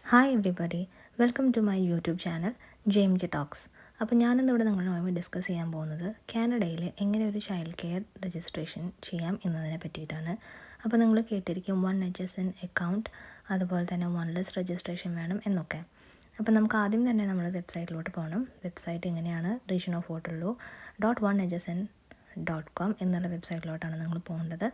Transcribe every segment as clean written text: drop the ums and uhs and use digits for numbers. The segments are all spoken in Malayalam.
Hi everybody, welcome to my YouTube channel JMJ talks. അപ്പോൾ ഞാനിന്നിവിടെ നിങ്ങളുമായി ഡിസ്കസ് ചെയ്യാൻ പോകുന്നത് കാനഡയിൽ എങ്ങനെ ഒരു ചൈൽഡ് കെയർ രജിസ്ട്രേഷൻ ചെയ്യാം എന്നതിനെ പറ്റിയിട്ടാണ്. അപ്പോൾ നിങ്ങൾ കേട്ടിരിക്കും 1HSN അക്കൗണ്ട്, അതുപോലെ തന്നെ 1LS രജിസ്ട്രേഷൻ വേണം എന്നൊക്കെ. അപ്പോൾ നമുക്ക് ആദ്യം തന്നെ നമ്മൾ വെബ്സൈറ്റിലോട്ട് പോകണം. വെബ്സൈറ്റ് എങ്ങനെയാണ് regionofwaterloo.1HSN.com എന്നുള്ള വെബ്സൈറ്റിലോട്ടാണ് നിങ്ങൾ പോകേണ്ടത്.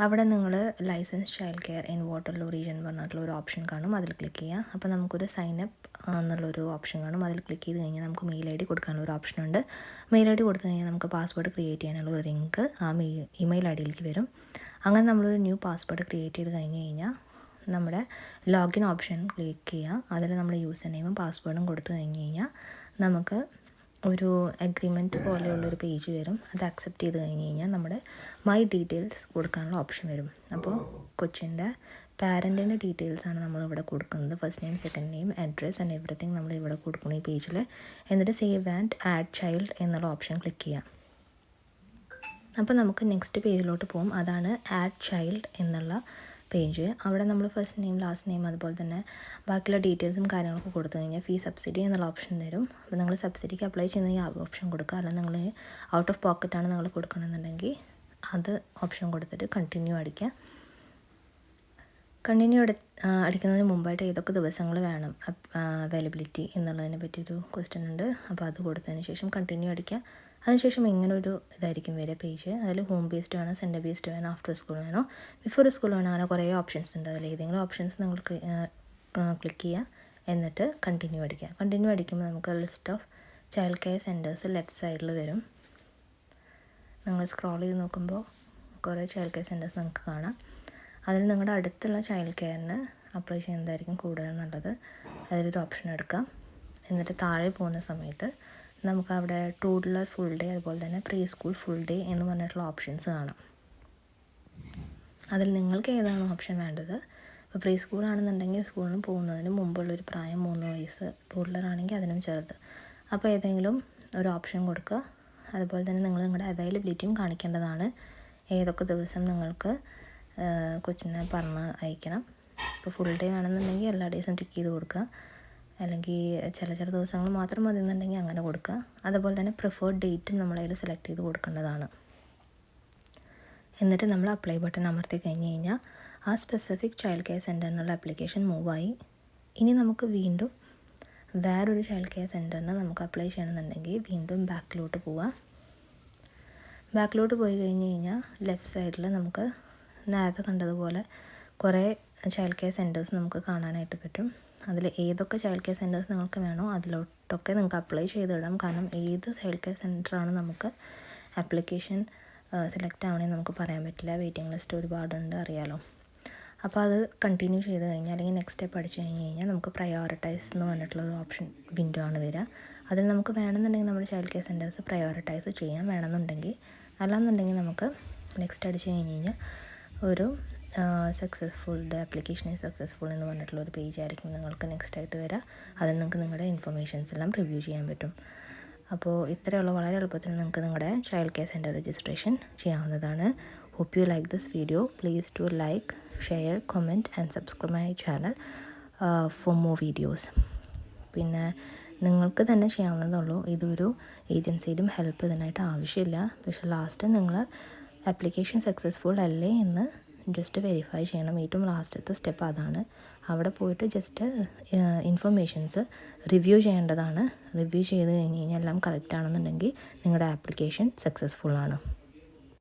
അവിടെ നിങ്ങൾ licence child care in Waterloo region പറഞ്ഞിട്ടുള്ള ഒരു ഓപ്ഷൻ കാണും, അതിൽ ക്ലിക്ക് ചെയ്യുക. അപ്പോൾ നമുക്കൊരു സൈനപ്പ് എന്നുള്ളൊരു ഓപ്ഷൻ കാണും, അതിൽ ക്ലിക്ക് ചെയ്ത് കഴിഞ്ഞാൽ നമുക്ക് മെയിൽ ID കൊടുക്കാനുള്ള ഒരു ഓപ്ഷൻ ഉണ്ട്. മെയിൽ ID കൊടുത്തു കഴിഞ്ഞാൽ നമുക്ക് പാസ്വേഡ് ക്രിയേറ്റ് ചെയ്യാനുള്ള ഒരു ലിങ്ക് ആ ഇമെയിൽ ID വരും. അങ്ങനെ നമ്മളൊരു ന്യൂ പാസ്വേഡ് ക്രിയേറ്റ് ചെയ്ത് കഴിഞ്ഞ് കഴിഞ്ഞാൽ നമ്മുടെ ലോഗിൻ ഓപ്ഷൻ ക്ലിക്ക് ചെയ്യുക. അതിൽ നമ്മൾ യൂസർ നെയിമും പാസ്വേഡും കൊടുത്തു കഴിഞ്ഞ് കഴിഞ്ഞാൽ നമുക്ക് ഒരു അഗ്രിമെൻറ്റ് പോലെയുള്ളൊരു പേജ് വരും. അത് അക്സെപ്റ്റ് ചെയ്ത് കഴിഞ്ഞ് കഴിഞ്ഞാൽ നമ്മുടെ മൈ ഡീറ്റെയിൽസ് കൊടുക്കാനുള്ള ഓപ്ഷൻ വരും. അപ്പോൾ കൊച്ചിൻ്റെ പാരൻറ്റിൻ്റെ ഡീറ്റെയിൽസാണ് നമ്മളിവിടെ കൊടുക്കുന്നത്. First name, second name, address and everything നമ്മളിവിടെ കൊടുക്കണം ഈ പേജിൽ. എന്നിട്ട് സേവ് ആൻഡ് ആഡ് ചൈൽഡ് എന്നുള്ള ഓപ്ഷൻ ക്ലിക്ക് ചെയ്യാം. അപ്പോൾ നമുക്ക് നെക്സ്റ്റ് പേജിലോട്ട് പോകും. അതാണ് ആഡ് ചൈൽഡ് എന്നുള്ള പേജ്. അവിടെ നമ്മൾ ഫസ്റ്റ് നെയിം, ലാസ്റ്റ് നെയിം, അതുപോലെ തന്നെ ബാക്കിയുള്ള ഡീറ്റെയിൽസും കാര്യങ്ങളൊക്കെ കൊടുത്തു കഴിഞ്ഞാൽ ഫീ സബ്സിഡി എന്നുള്ള ഓപ്ഷൻ തരും. അപ്പോൾ നിങ്ങൾ സബ്സിഡിക്ക് അപ്ലൈ ചെയ്യുന്നെങ്കിൽ ആ ഓപ്ഷൻ കൊടുക്കുക. അല്ലെങ്കിൽ നിങ്ങൾ ഔട്ട് ഓഫ് പോക്കറ്റാണ് നിങ്ങൾ കൊടുക്കണമെന്നുണ്ടെങ്കിൽ അത് ഓപ്ഷൻ കൊടുത്തിട്ട് കണ്ടിന്യൂ അടിക്കുക. കണ്ടിന്യൂ അടിക്കുന്നതിന് മുമ്പായിട്ട് ഏതൊക്കെ ദിവസങ്ങൾ വേണം അവൈലബിലിറ്റി എന്നുള്ളതിനെ പറ്റിയൊരു ക്വസ്റ്റ്യൻ ഉണ്ട്. അപ്പോൾ അത് കൊടുത്തതിന് ശേഷം കണ്ടിന്യൂ അടിക്കുക. അതിനുശേഷം ഇങ്ങനെ ഒരു ഇതായിരിക്കും വരെ പേജ്. അതിൽ ഹോം ബേസ്ഡ് വേണോ, സെൻറ്റർ ബേസ്ഡ് വേണോ, ആഫ്റ്റർ സ്കൂൾ വേണോ, ബിഫോർ സ്കൂൾ വേണോ, അങ്ങനെ കുറേ ഓപ്ഷൻസ് ഉണ്ട്. അതിൽ ഏതെങ്കിലും ഓപ്ഷൻസ് നിങ്ങൾക്ക് ക്ലിക്ക് ചെയ്യുക. എന്നിട്ട് കണ്ടിന്യൂ അടിക്കുക. കണ്ടിന്യൂ അടിക്കുമ്പോൾ നമുക്ക് list of child care centres left സൈഡിൽ വരും. നിങ്ങൾ സ്ക്രോൾ ചെയ്ത് നോക്കുമ്പോൾ കുറേ ചൈൽഡ് കെയർ സെൻറ്റേഴ്സ് നമുക്ക് കാണാം. അതിൽ നിങ്ങളുടെ അടുത്തുള്ള ചൈൽഡ് കെയറിന് അപ്ലൈ ചെയ്യുന്നതായിരിക്കും കൂടുതൽ നല്ലത്. അതിലൊരു ഓപ്ഷൻ എടുക്കാം. എന്നിട്ട് താഴെ പോകുന്ന സമയത്ത് നമുക്ക് അവിടെ ടൂഡ്ലർ ഫുൾ ഡേ, അതുപോലെ തന്നെ പ്രീ സ്കൂൾ ഫുൾ ഡേ എന്ന് പറഞ്ഞിട്ടുള്ള ഓപ്ഷൻസ് കാണാം. അതിൽ നിങ്ങൾക്ക് ഏതാണ് ഓപ്ഷൻ വേണ്ടത്? ഇപ്പോൾ പ്രീ സ്കൂൾ ആണെന്നുണ്ടെങ്കിൽ സ്കൂളിന് പോകുന്നതിന് മുമ്പുള്ളൊരു പ്രായം 3 വയസ്സ്, ടൂഡ്ലർ ആണെങ്കിൽ അതിനും ചെറുത്. അപ്പോൾ ഏതെങ്കിലും ഒരു ഓപ്ഷൻ കൊടുക്കുക. അതുപോലെ തന്നെ നിങ്ങൾ നിങ്ങളുടെ അവൈലബിലിറ്റിയും കാണിക്കേണ്ടതാണ്. ഏതൊക്കെ ദിവസം നിങ്ങൾക്ക് കൊച്ചിനെ പറഞ്ഞ് അയക്കണം. ഇപ്പോൾ ഫുൾ ഡേ വേണമെന്നുണ്ടെങ്കിൽ എല്ലാ ഡേയ്സും ടിക്ക് ചെയ്ത് കൊടുക്കുക. അല്ലെങ്കിൽ ചില ദിവസങ്ങൾ മാത്രം മതി എന്നുണ്ടെങ്കിൽ അങ്ങനെ കൊടുക്കുക. അതുപോലെ തന്നെ പ്രിഫേർഡ് ഡേറ്റും നമ്മളതിൽ സെലക്ട് ചെയ്ത് കൊടുക്കേണ്ടതാണ്. എന്നിട്ട് നമ്മൾ അപ്ലൈ ബട്ടൺ അമർത്തി കഴിഞ്ഞ് കഴിഞ്ഞാൽ ആ സ്പെസിഫിക് ചൈൽഡ് കെയർ സെൻറ്ററിനുള്ള ആപ്ലിക്കേഷൻ മൂവായി. ഇനി നമുക്ക് വീണ്ടും വേറൊരു ചൈൽഡ് കെയർ സെൻറ്ററിന് നമുക്ക് അപ്ലൈ ചെയ്യണമെന്നുണ്ടെങ്കിൽ വീണ്ടും ബാക്കിലോട്ട് പോവാം. ബാക്കിലോട്ട് പോയി കഴിഞ്ഞ് കഴിഞ്ഞാൽ ലെഫ്റ്റ് സൈഡിൽ നമുക്ക് നേരത്തെ കണ്ടതുപോലെ കുറേ ചൈൽഡ് കെയർ സെൻറ്റേഴ്സ് നമുക്ക് കാണാനായിട്ട് പറ്റും. അതിൽ ഏതൊക്കെ ചൈൽഡ് കെയർ സെൻറ്റേഴ്സ് നിങ്ങൾക്ക് വേണോ അതിലോട്ടൊക്കെ നിങ്ങൾക്ക് അപ്ലൈ ചെയ്തിടാം. കാരണം ഏത് ചൈൽഡ് കെയർ സെൻറ്ററാണ് നമുക്ക് ആപ്ലിക്കേഷൻ സെലക്ട് ആവണമെന്ന് നമുക്ക് പറയാൻ പറ്റില്ല. വെയിറ്റിംഗ് ലിസ്റ്റ് ഒരുപാടുണ്ട്, അറിയാലോ. അപ്പോൾ അത് കണ്ടിന്യൂ ചെയ്ത് കഴിഞ്ഞാൽ അല്ലെങ്കിൽ നെക്സ്റ്റ് സ്റ്റെപ്പ് അടിച്ചു കഴിഞ്ഞ് കഴിഞ്ഞാൽ നമുക്ക് പ്രയോറിറ്റൈസ് എന്ന് പറഞ്ഞിട്ടുള്ളൊരു ഓപ്ഷൻ വിൻഡോ ആണ് വരിക. അതിൽ നമുക്ക് വേണമെന്നുണ്ടെങ്കിൽ നമ്മുടെ ചൈൽഡ് കെയർ സെൻറ്റേഴ്സ് പ്രയോറിറ്റൈസ് ചെയ്യാം വേണമെന്നുണ്ടെങ്കിൽ. അല്ലാന്നുണ്ടെങ്കിൽ നമുക്ക് നെക്സ്റ്റ് അടിച്ച് കഴിഞ്ഞ് കഴിഞ്ഞാൽ ഒരു successful, the application is successful എന്ന് പറഞ്ഞിട്ടുള്ള ഒരു പേജ് ആയിരിക്കും നിങ്ങൾക്ക് നെക്സ്റ്റ് ആയിട്ട് വരിക. അതിൽ നിങ്ങൾക്ക് നിങ്ങളുടെ ഇൻഫർമേഷൻസ് എല്ലാം റിവ്യൂ ചെയ്യാൻ പറ്റും. അപ്പോൾ ഇത്രയുള്ള വളരെ എളുപ്പത്തിൽ നിങ്ങൾക്ക് നിങ്ങളുടെ ചൈൽഡ് കെയർ സെൻറ്റർ രജിസ്ട്രേഷൻ ചെയ്യാവുന്നതാണ്. Hope you like this video. Please to like, share, comment and subscribe my channel for more videos. പിന്നെ നിങ്ങൾക്ക് തന്നെ ചെയ്യാവുന്നതുള്ളൂ. ഇതൊരു ഏജൻസിയുടെയും ഹെൽപ്പ് ഇതിനായിട്ട് ആവശ്യമില്ല. പക്ഷേ ലാസ്റ്റ് നിങ്ങൾ ആപ്ലിക്കേഷൻ സക്സസ്ഫുൾ അല്ലേ എന്ന് ജസ്റ്റ് വെരിഫൈ ചെയ്യണം. ഏറ്റവും ലാസ്റ്റത്തെ സ്റ്റെപ്പ് അതാണ്. അവിടെ പോയിട്ട് ജസ്റ്റ് ഇൻഫർമേഷൻസ് റിവ്യൂ ചെയ്യേണ്ടതാണ്. റിവ്യൂ ചെയ്ത് കഴിഞ്ഞ് കഴിഞ്ഞാൽ എല്ലാം കറക്റ്റ് ആണെന്നുണ്ടെങ്കിൽ നിങ്ങളുടെ ആപ്ലിക്കേഷൻ സക്സസ്ഫുൾ ആണ്.